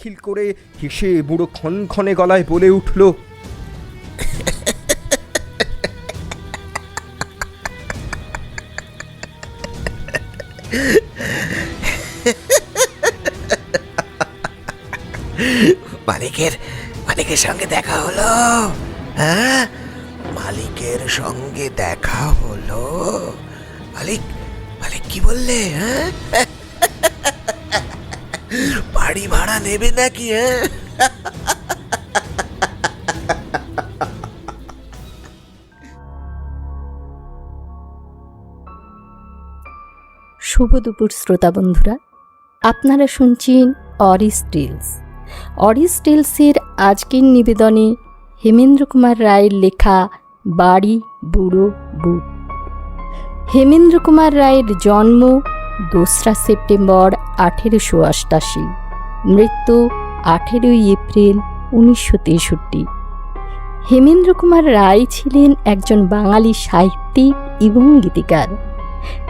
খিলখিল করে হেসে বুড়ো ক্ষণক্ষণে গলায় বলে উঠল, মালিকের সঙ্গে দেখা হলো। হ্যাঁ, মালিকের সঙ্গে দেখা হলো। মালিক মালিক কি বললে? হ্যাঁ, বাড়ি ভাড়া নেবে নাকি? হ্যাঁ, শুভ দুপুর শ্রোতা বন্ধুরা, আপনারা শুনছেন অরিস টেলস। অরিস টেলসের আজকের নিবেদনে হেমেন্দ্র কুমার রায়ের লেখা বাড়ি বুড়ো বুট। হেমেন্দ্র কুমার রায়ের জন্ম 2রা সেপ্টেম্বর 1888, মৃত্যু 18 এপ্রিল 1963। হেমেন্দ্র কুমার রায় ছিলেন একজন বাঙালি সাহিত্যিক এবং গীতিকার।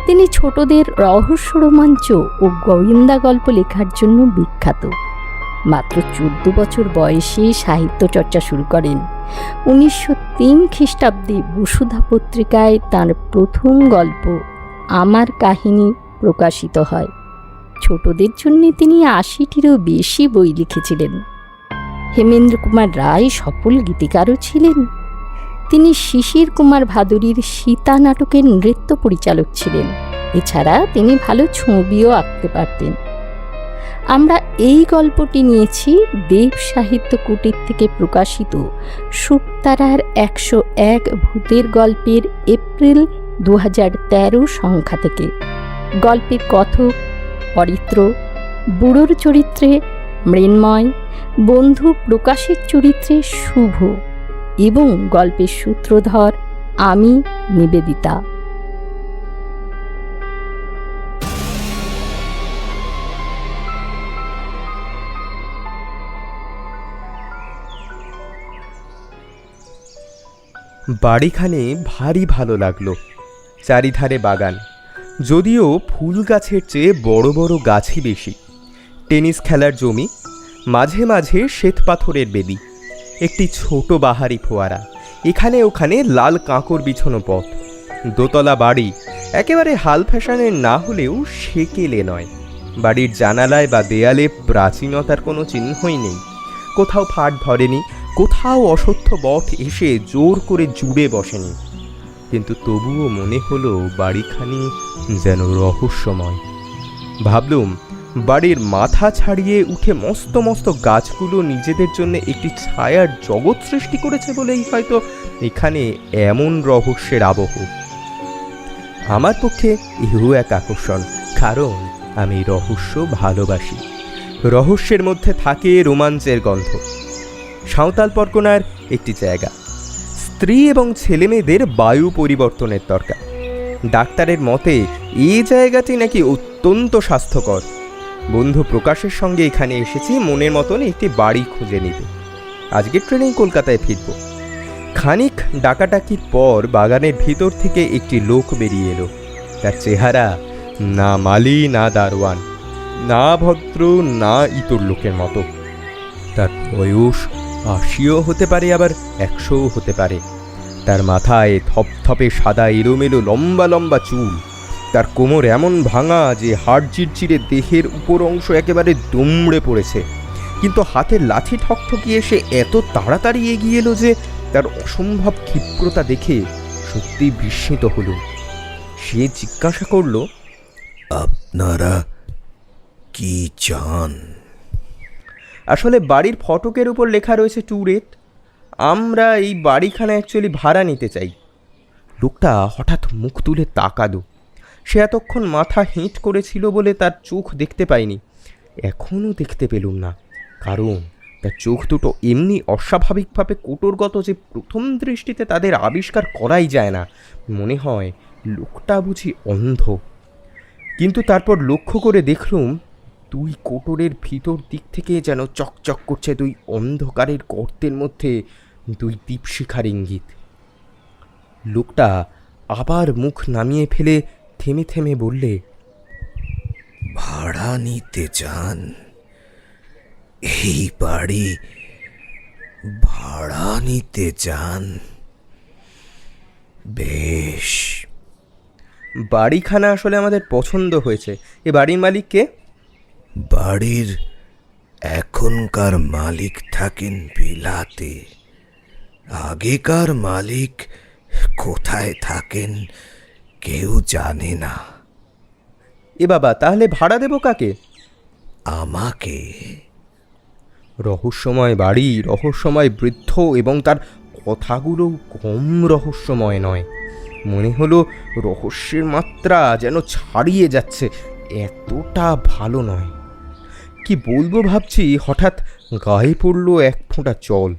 তিনি ছোটদের রহস্য রোমাঞ্চ ও গোয়েন্দা গল্প লেখার জন্য বিখ্যাত। মাত্র 14 বছর বয়সে সাহিত্য চর্চা শুরু করেন। 1903 খ্রিস্টাব্দে বসুধা পত্রিকায় তাঁর প্রথম গল্প আমার কাহিনী প্রকাশিত হয়। ছোটদের জন্য তিনি 80টিরও বেশি বই লিখেছিলেন। হেমেন্দ্র কুমার রায় সফল গীতিকারও ছিলেন। তিনি শিশির কুমার ভাদুরীর সীতা নাটকের নৃত্য পরিচালক ছিলেন। এছাড়া তিনি ভালো ছবিও আঁকতে পারতেন। আমরা এই গল্পটি নিয়েছি দেব সাহিত্য কুটির থেকে প্রকাশিত শুকতারার 101 ভূতের গল্পের এপ্রিল 2013 সংখ্যা থেকে। গল্পের কথক অরিত্র, বুড়োর চরিত্রে মৃন্ময়, বন্ধু প্রকাশের চরিত্রে শুভ এবং গল্পের সূত্রধর আমি নিবেদিতা। বাড়িখানে ভারী ভালো লাগলো। চারিধারে বাগান, যদিও ফুল গাছের চেয়ে বড় বড় গাছই বেশি। টেনিস খেলার জমি, মাঝে মাঝে শ্বেতপাথরের বেদি, একটি ছোট বাহারি ফোয়ারা, এখানে ওখানে লাল কাঁকর বিছানো পথ। দোতলা বাড়ি, একেবারে হাল ফ্যাশনের না হলেও সেকেলে নয়। বাড়ির জানালায় বা দেয়ালে প্রাচীনতার কোনো চিহ্নই নেই। কোথাও ফাট ধরেনি, কোথাও অসত্য বট এসে জোর করে জুড়ে বসেনি। কিন্তু তবুও মনে হলো বাড়িখানি যেন রহস্যময়। ভাবলুম বাড়ির মাথা ছাড়িয়ে উঠে মস্ত মস্ত গাছগুলো নিজেদের জন্য একটি ছায়ার জগৎ সৃষ্টি করেছে বলেই হয়তো এখানে এমন রহস্যের আবহ। আমার পক্ষে ইহু এক আকর্ষণ, কারণ আমি রহস্য ভালোবাসি। রহস্যের মধ্যে থাকে রোমাঞ্চের গন্ধ। সাঁওতাল পরগনার একটি জায়গা, স্ত্রী এবং ছেলেমেয়েদের বায়ু পরিবর্তনের দরকার। ডাক্তারের মতে এই জায়গাটি নাকি অত্যন্ত স্বাস্থ্যকর। বন্ধু প্রকাশের সঙ্গে এখানে এসেছি মনের মতন একটি বাড়ি খুঁজে নিতে। আজকের ট্রেনেই কলকাতায় ফিরব। খানিক ডাকাডাকির পর বাগানের ভিতর থেকে একটি লোক বেরিয়ে এলো। তার চেহারা না মালি না দারোয়ান, না ভদ্র না ইতর লোকের মতো। তার বয়স 80ও হতে পারে, আবার 100ও হতে পারে। তার মাথায় থপথপে সাদা এলোমেলো লম্বা লম্বা চুল। তার কোমর এমন ভাঙা যে হাড় চিরচিরে দেহের উপর অংশ একেবারে দুমড়ে পড়েছে। কিন্তু হাতের লাঠি ঠকঠকিয়ে সে এত তাড়াতাড়ি এগিয়ে এলো যে তার অসম্ভব ক্ষিপ্রতা দেখে সত্যি বিস্মিত হল। সে জিজ্ঞাসা করল, আপনারা কি চান? আসলে বাড়ির ফটকের উপর লেখা রয়েছে টু লেট। আমরা এই বাড়িখানা অ্যাকচুয়ালি ভাড়া নিতে চাই। লোকটা হঠাৎ মুখ তুলে তাকালো। সে এতক্ষণ মাথা হেঁট করেছিল বলে তার চোখ দেখতে পাইনি। এখনও দেখতে পেলুম না, কারণ তার চোখ দুটো এমনি অস্বাভাবিকভাবে কোটরগত যে প্রথম দৃষ্টিতে তাদের আবিষ্কার করাই যায় না। মনে হয় লোকটা বুঝি অন্ধ। কিন্তু তারপর লক্ষ্য করে দেখলুম দুই কোটরের ভিতর দিক থেকে যেন চকচক করছে দুই অন্ধকারের গর্তের মধ্যে দুই দীপশিখার ইঙ্গিত। লোকটা আবার মুখ নামিয়ে ফেলে থেমে থেমে বললে, ভাড়া নিতে চান? এই বাড়ি ভাড়া নিতে চান? বেশ, বাড়িখানা আসলে আমাদের পছন্দ হয়েছে। এ বাড়ির মালিক কে? বাড়ির এখনকার মালিক থাকেন বিলাতে। আগেকার মালিক কোথায় থাকেন কেউ জানে না। এ বাবা, তাহলে ভাড়া দেবো কাকে? আমাকে। রহস্যময় বাড়ি, রহস্যময় বৃদ্ধ, এবং তার কথাগুলো কম রহস্যময় নয়। মনে হলো রহস্যের মাত্রা যেন ছাড়িয়ে যাচ্ছে, এতটা ভালো নয়। কি বলবো ভাবছি, হঠাৎ গায়ে পড়ল এক ফোঁটা জল।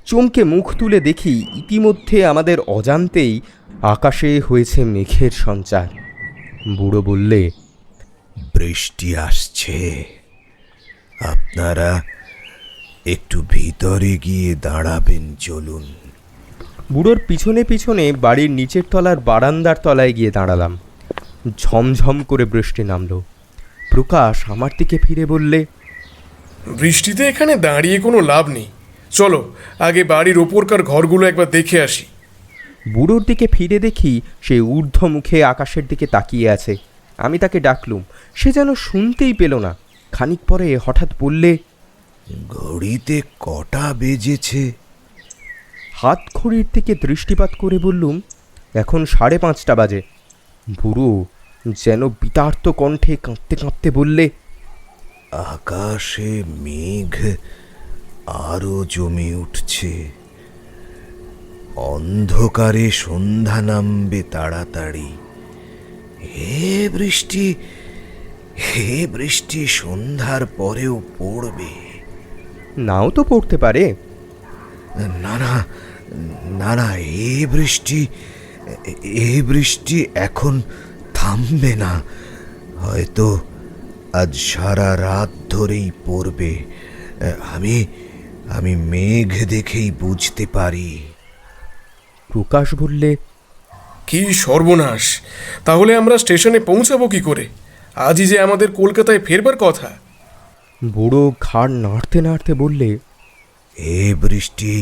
চমকে মুখ তুলে দেখি ইতিমধ্যে আমাদের অজান্তেই আকাশে হয়েছে মেঘের সঞ্চার। বুড়ো বললে, বৃষ্টি আসছে, আপনারা একটু ভিতরে গিয়ে দাঁড়াবেন, চলুন। বুড়োর পিছনে পিছনে বাড়ির নিচের তলার বারান্দার তলায় গিয়ে দাঁড়ালাম। ঝমঝম করে বৃষ্টি নামলো। প্রকাশ আমার দিকে ফিরে বললে, বৃষ্টিতে এখানে দাঁড়িয়ে কোনো লাভ নেই, চলো আগে বাড়ির ওপরকার ঘরগুলো একবার দেখে আসি। বুড়োর দিকে ফিরে দেখি সে ঊর্ধ্ব মুখে আকাশের দিকে তাকিয়ে আছে। আমি তাকে ডাকলুম, সে যেন শুনতেই পেল না। খানিক পরে হঠাৎ বললে, ঘড়িতে কটা বেজেছে? হাত ঘড়ির দিকে দৃষ্টিপাত করে বললুম, এখন 5:30 বাজে। বুড়ো যেন বিতার্ত কণ্ঠে কাঁপতে কাঁপতে বললে, আকাশে মেঘ আরো জমে উঠছে, অন্ধকারে সন্ধ্যা নামবে তাড়াতাড়ি। হে বৃষ্টি, হে বৃষ্টি সন্ধ্যার পরেও পড়বে। নাও তো পড়তে পারে। না না না না, এ বৃষ্টি এখন থামবে না। হয়তো আজ সারা রাত ধরেই পড়বে। আমি মেঘ দেখেই বুঝতে পারি। প্রকাশ বললে, কি সর্বনাশ! তাহলে আমরা স্টেশনে পৌঁছাবো কি করে? আজই যে আমাদের কলকাতায় ফেরবার কথা। বুড়ো ঘাড় নাড়তে নাড়তে বললে, এ বৃষ্টি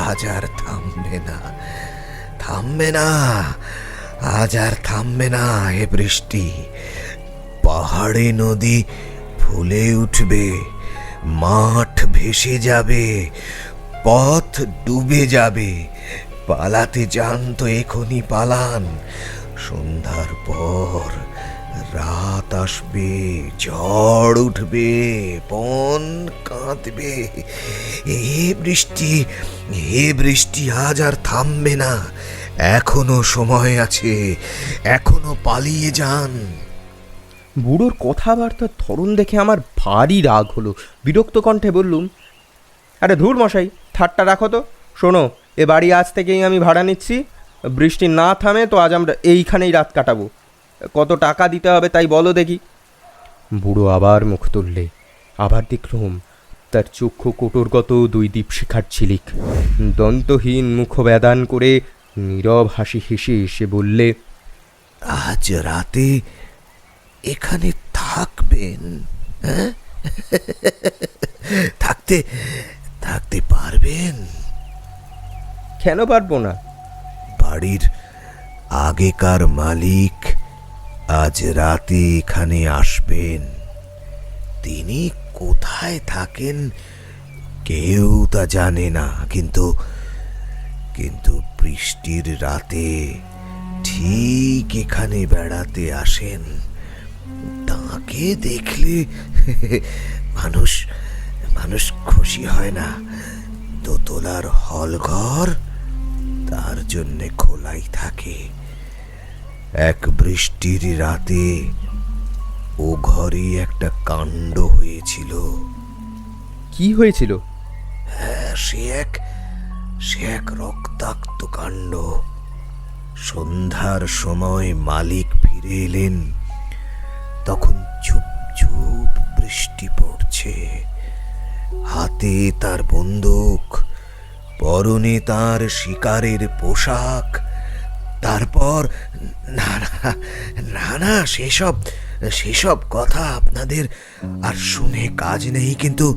আজ আর থামবে না, থামবে না, আজ আর থামবে না। এ বৃষ্টি পাহাড়ে নদী ফুলে উঠবে, মাঠ ভেসে যাবে, পথ ডুবে যাবে। পালাতে যান তো এখনই পালান। সন্ধ্যার পর রাত আসবে, ঝড় উঠবে, বন কাঁদবে। এ বৃষ্টি আজ আর থামবে না। এখনো সময় আছে, এখনো পালিয়ে যান। বুড়োর কথাবার্তার ধরন দেখে আমার ভারী রাগ হলো। বিরক্ত কণ্ঠে বললুম, আরে ধুর মশাই, ঠাট্টা রাখো তো। শোনো, এ বাড়ি আজ থেকেই আমি ভাড়া নিচ্ছি। বৃষ্টি না থামে তো আজ আমরা এইখানেই রাত কাটাবো। কত টাকা দিতে হবে তাই বলো দেখি। বুড়ো আবার মুখ তুললে। আবার দেখলুম তার চক্ষু কোটরগত 2 দীপশিখার ঝিলিক। দন্তহীন মুখ ব্যাদান করে নীরব হাসি হেসে সে বললে, আজ রাতে এখানে থাকবেন? হ্যাঁ, থাকতে পারবেন? কেন পারবো না? বাড়ির আগেকার মালিক আজ রাতে এখানে আসবেন। তিনি কোথায় থাকেন কেউ তা জানে না, কিন্তু বৃষ্টির রাতে ঠিক এখানে বেড়াতে আসেন। তাকে দেখলে মানুষ খুশি হয় না। দোতলার হলঘর তার জন্যে খোলাই থাকে। এক বৃষ্টির রাতে ও ঘরে একটা কাণ্ড হয়েছিল। কি হয়েছিল? সে এক রক্তাক্ত কাণ্ড। সন্ধ্যার সময় মালিক ফিরে এলেন, তখন চুপ চুপ বৃষ্টি পড়ছে। হাতে তার বন্দুক, পরনে তার শিকারের পোশাক। তারপর না না না না, সেসব কথা আপনাদের আর শুনে কাজ নেই, কিন্তু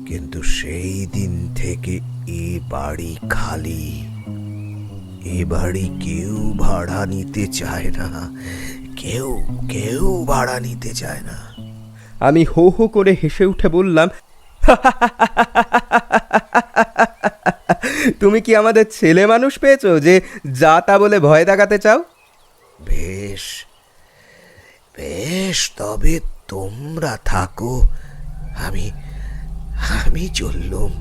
কিন্তু সেই দিন থেকে এ বাড়ি খালি। এ বাড়ি কেউ ভাড়া নিতে চায় না, কেউ কেউ ভাড়া নিতে চায় না। আমি হো হো করে হেসে উঠে বললাম, তুমি কি আমাদের ছেলে মানুষ পেয়েছো যে যা তা বলে ভয় দেখাতে চাও? বেশ বেশ, তবে তোমরা থাকো, আমি আমি চললুম।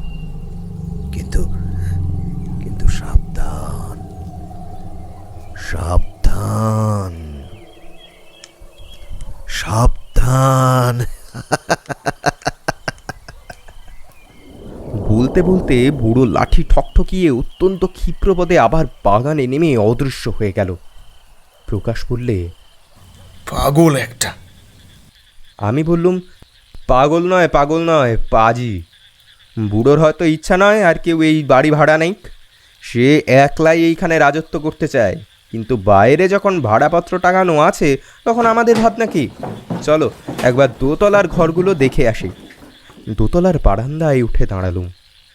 কিন্তু কিন্তু সাবধান, সাবধান, সাবধান। বলতে বলতে বুড়ো লাঠি ঠকঠকিয়ে অত্যন্ত ক্ষিপ্রপদে আবার বাগানে নেমে অদৃশ্য হয়ে গেল। প্রকাশ বললে, পাগল একটা। আমি বললুম, পাগল নয়, পাজি। বুড়োর হয়তো ইচ্ছা নয় আর কেউ এই বাড়ি ভাড়া নেই, সে একলাই এইখানে রাজত্ব করতে চায়। কিন্তু বাইরে যখন ভাড়াপত্র টাঙানো আছে তখন আমাদের ভাবনা কি? চলো একবার দোতলার ঘরগুলো দেখে আসি। দোতলার বারান্দায় উঠে দাঁড়ালুম।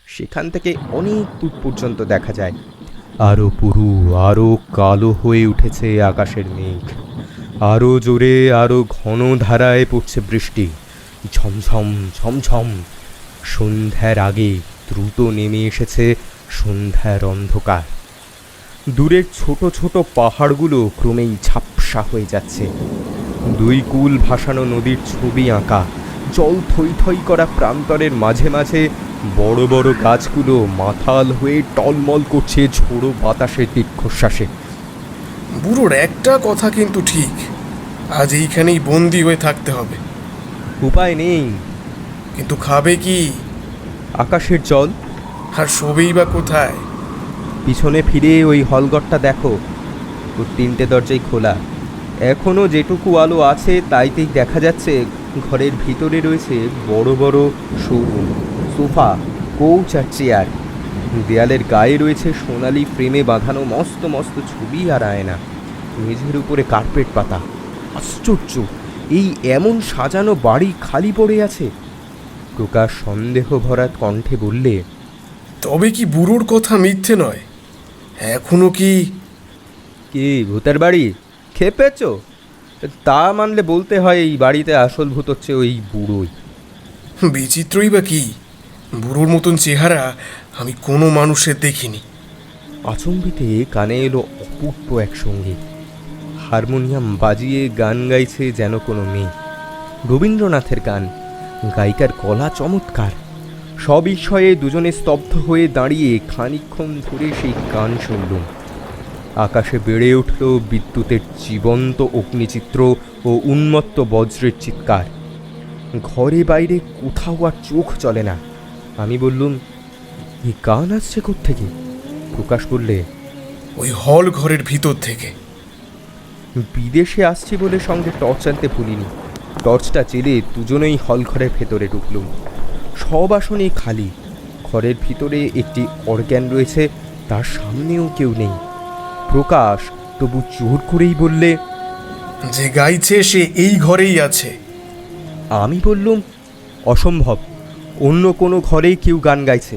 সেখান থেকে অনেক দূর পর্যন্ত দেখা যায় আরও পুরু, আরও কালো হয়ে উঠেছে আকাশের মেঘ। আরও জোরে, আরও ঘন ধারায় পড়ছে বৃষ্টি, ঝমঝম ঝমঝম। সন্ধ্যার আগে দ্রুত নেমে এসেছে সন্ধ্যার অন্ধকার। দূরের ছোট ছোট পাহাড়গুলো ক্রমেই ঝাপসা হয়ে যাচ্ছে। দুই কুল ভাসানো নদীর ছবি আঁকা। জল থই থই করা প্রান্তরের মাঝে মাঝে বড় বড় গাছগুলো মাথাল হয়ে টলমল করছে ঝোড়ো বাতাসের দীর্ঘশ্বাসে। বুড়োর একটা কথা কিন্তু ঠিক, আজ এইখানেই বন্দি হয়ে থাকতে হবে। উপায় নেই। কিন্তু খাবে কি? আকাশের জল। আর শোবেই বা কোথায়? পিছনে ফিরে ওই হলঘরটা দেখো, ওর 3টে দরজাই খোলা। এখনও যেটুকু আলো আছে তাইতেই দেখা যাচ্ছে ঘরের ভিতরে রয়েছে বড় বড় শোরুম, সোফা, কোচ আর চেয়ার। দেয়ালের গায়ে রয়েছে সোনালি ফ্রেমে বাঁধানো মস্ত মস্ত ছবি আর আয়না। মেঝের উপরে কার্পেট পাতা। আশ্চর্য, এই এমন সাজানো বাড়ি খালি পড়ে আছে। প্রকাশ সন্দেহ ভরা কণ্ঠে বললে, তবে কি বুড়োর কথা মিথ্যে নয়? এখনো কি? কি ভূতের বাড়ি খেপেছ? তা মানলে বলতে হয় এই বাড়িতে আসল ভূত হচ্ছে ওই বুড়োই। বিচিত্রই বা কি, বুড়োর মতন চেহারা আমি কোনো মানুষের দেখিনি। আচম্বিতে কানে এলো অপূর্ব এক সঙ্গীত। হারমোনিয়াম বাজিয়ে গান গাইছে যেন কোনো মেয়ে। রবীন্দ্রনাথের গান। গায়িকার গলা চমৎকার। সবিষয়ে দুজনে স্তব্ধ হয়ে দাঁড়িয়ে খানিকক্ষণ ধরে সেই গান শুনলুম। আকাশে বেড়ে উঠল বিদ্যুতের জীবন্ত অগ্নিচিত্র ও উন্মত্ত বজ্রের চিৎকার। ঘরে বাইরে কোথাও আর চোখ চলে না। আমি বললুম, এই গান আসছে কোত্থেকে? প্রকাশ বললে, ওই হল ঘরের ভিতর থেকে। বিদেশে আসছি বলে সঙ্গে টর্চ আনতে ভুলিনি। টর্চটা জেলে দুজনেই হল ঘরের ভেতরে ঢুকলুম। সব আসনেই খালি। ঘরের ভিতরে একটি অর্গ্যান রয়েছে, তার সামনেও কেউ নেই। প্রকাশ তবু জোর করেই বললে, যে গাইছে সে এই ঘরেই আছে। আমি বললুম, অসম্ভব, অন্য কোনো ঘরেই কেউ গান গাইছে।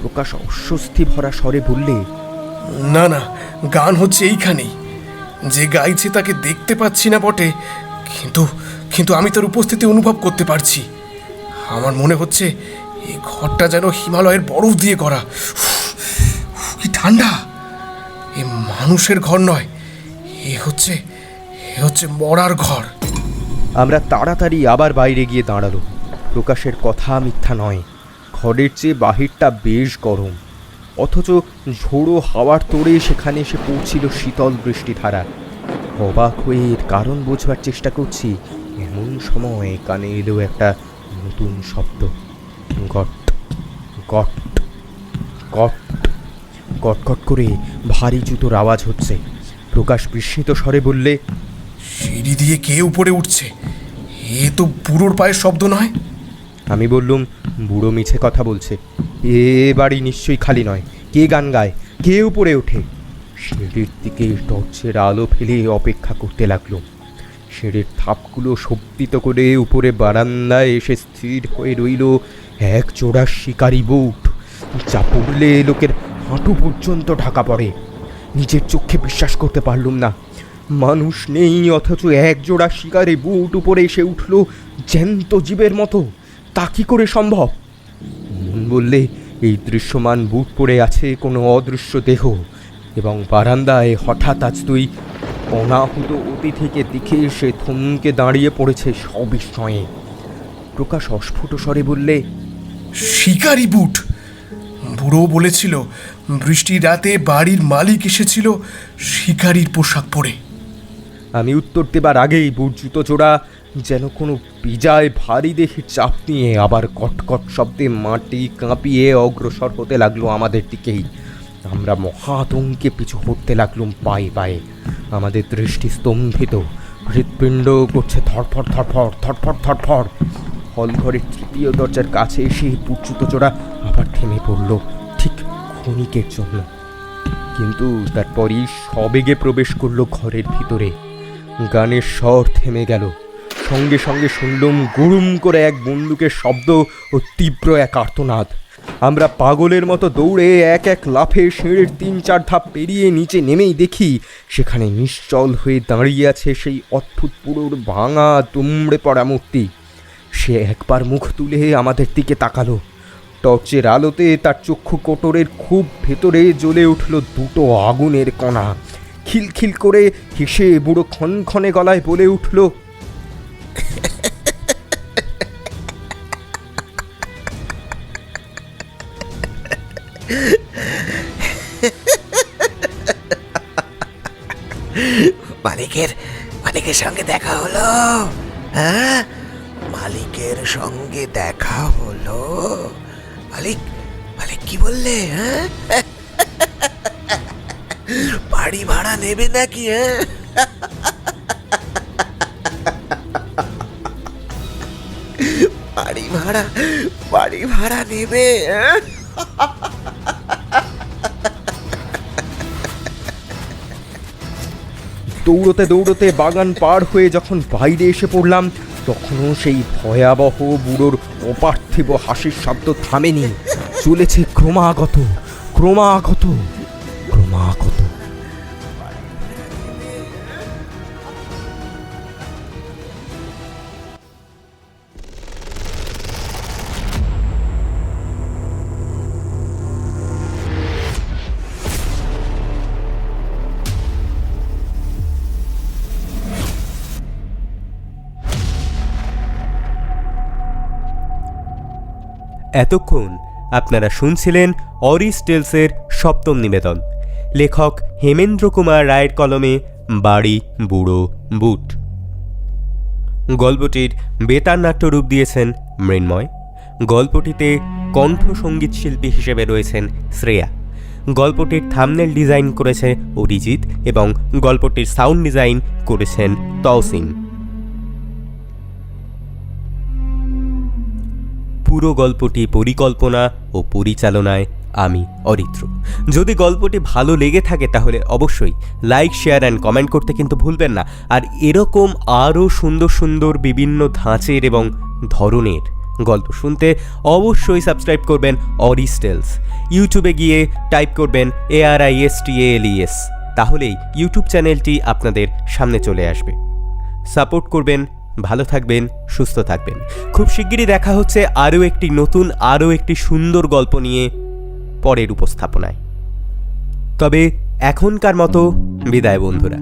প্রকাশ অস্বস্তি ভরা স্বরে বললে, না না, গান হচ্ছে এইখানেই। যে গাইছে তাকে দেখতে পাচ্ছি না বটে, কিন্তু কিন্তু আমি তার উপস্থিতি অনুভব করতে পারছি। আমার মনে হচ্ছে এই ঘরটা যেন হিমালয়ের বরফ দিয়ে করা। কি ঠান্ডা! এ মানুষের ঘর নয়, এ হচ্ছে মরার ঘর। আমরা তাড়াতাড়ি আবার বাইরে গিয়ে দাঁড়ালো। প্রকাশের কথা মিথ্যা নয়, ঘরের চেয়ে বাহিরটা বেশ গরম, অথচ ঝোড়ো হাওয়ার তোড়ে সেখানে এসে পড়ছিল শীতল বৃষ্টিধারা। অবাক হয়ে এর কারণ বোঝবার চেষ্টা করছি, এমন সময় কানে এলো একটা নতুন শব্দ। Goat goat goat goat goat করে ভারী জুতোর আওয়াজ হচ্ছে। প্রকাশ বিস্মিত স্বরে বললে, সিঁড়ি দিয়ে কে উপরে উঠছে? এ তো বুড়োর পায়ের শব্দ নয়। আমি বললুম, বুড়ো মিছে কথা বলছে, এ বাড়ি নিশ্চয়ই খালি নয়। কে গান গায়, কে উপরে ওঠে? সিঁড়ির দিকে টর্চের আলো ফেলে অপেক্ষা করতে লাগলো। শেরের থাপগুলো শব্দিত করে উপরে বারান্দায় এসে স্থির হয়ে রইল এক জোড়া শিকারি বুট, যা পড়লে লোকের হাঁটু পর্যন্ত ঢাকা পড়ে। নিজের চোখে বিশ্বাস করতে পারলুম না। মানুষ নেই, অথচ এক জোড়া শিকারি বুট উপরে এসে উঠল জ্যান্ত জীবের মতো। তা কি করে সম্ভব? মন বললে এই দৃশ্যমান বুট পরে আছে কোনো অদৃশ্য দেহ, এবং বারান্দায় হঠাৎ আজ তুই অনাহুত অতিথিকে দেখে সে থমকে দাঁড়িয়ে পড়েছে সবিস্ময়ে। প্রকাশ অস্ফুট স্বরে বললে, শিকারি বুট! বুড়ো বলেছিল বৃষ্টির রাতে বাড়ির মালিক এসেছিল শিকারির পোশাক পরে। আমি উত্তর দেবার আগেই বুট জুতো জোড়া যেন কোনো বিজয় ভারী দেহে চাপ নিয়ে আবার কটকট শব্দে মাটি কাঁপিয়ে অগ্রসর হতে লাগলো আমাদের দিকেই। আমরা মহাতঙ্কে পিছু হতে লাগলুম পায়ে পায়ে। আমাদের দৃষ্টি স্তম্ভিত, হৃৎপিণ্ড করছে ধরফর ধরফর ধরফর ধরফর। হলঘরের তৃতীয় দরজার কাছে এসে বুট জুতো জোড়া আবার থেমে পড়ল, ঠিক ক্ষণিকের জন্য। কিন্তু তারপরই সবেগে প্রবেশ করলো ঘরের ভিতরে। গানের স্বর থেমে গেল। সঙ্গে সঙ্গে শুনলুম গুড়ুম করে এক বন্দুকের শব্দ ও তীব্র এক আর্তনাদ। আমরা পাগলের মতো দৌড়ে এক এক লাফে সিঁড়ির ৩-৪ ধাপ পেরিয়ে নিচে নেমেই দেখি সেখানে নিশ্চল হয়ে দাঁড়িয়ে আছে সেই অদ্ভুত পুরোর ভাঙা দুমড়ে পড়া মূর্তি। সে একবার মুখ তুলে আমাদের দিকে তাকালো। টর্চের আলোতে তার চক্ষু কোটরের খুব ভেতরে জ্বলে উঠল দুটো আগুনের কণা। খিলখিল করে হেসে বুড়ো ক্ষণক্ষণে গলায় বলে উঠল, মালিকের সঙ্গে দেখা হলো? হ্যাঁ, মালিকের সঙ্গে দেখা হলো? মালিক কি বললে? হ্যাঁ, বাড়ি ভাড়া নেবে নাকি? হ্যাঁ, বাড়ি ভাড়া নেবে? হ্যাঁ? দৌড়তে দৌড়তে বাগান পার হয়ে যখন বাইরে এসে পড়লাম, তখনও সেই ভয়াবহ বুড়োর অপার্থিব হাসির শব্দ থামেনি। চলেছে ক্রমাগত ক্রমাগত ক্রমাগত। এতক্ষণ আপনারা শুনছিলেন অরিস টেলসের সপ্তম নিবেদন, লেখক হেমেন্দ্র কুমার রায়ের কলমে বাড়ি বুড়ো বুট। গল্পটির বেতার নাট্যরূপ দিয়েছেন মৃন্ময়। গল্পটিতে কণ্ঠসঙ্গীত শিল্পী হিসেবে রয়েছেন শ্রেয়া। গল্পটির থাম্বনেল ডিজাইন করেছে অরিজিৎ এবং গল্পটির সাউন্ড ডিজাইন করেছেন তৌসিন। পুরো গল্পটি পরিকল্পনা ও পরিচালনায় আমি অরিত্র। যদি গল্পটি ভালো লেগে থাকে তাহলে অবশ্যই লাইক, শেয়ার অ্যান্ড কমেন্ট করতে কিন্তু ভুলবেন না। আর এরকম আরও সুন্দর সুন্দর বিভিন্ন ধাঁচের এবং ধরনের গল্প শুনতে অবশ্যই সাবস্ক্রাইব করবেন অরিস টেলস। ইউটিউবে গিয়ে টাইপ করবেন ARISTALES, তাহলেই ইউটিউব চ্যানেলটি আপনাদের সামনে চলে আসবে। সাপোর্ট করবেন, ভালো থাকবেন, সুস্থ থাকবেন। খুব শিগগিরই দেখা হচ্ছে আরও একটি নতুন, আরও একটি সুন্দর গল্প নিয়ে পরের উপস্থাপনায়। তবে এখনকার মতো বিদায় বন্ধুরা।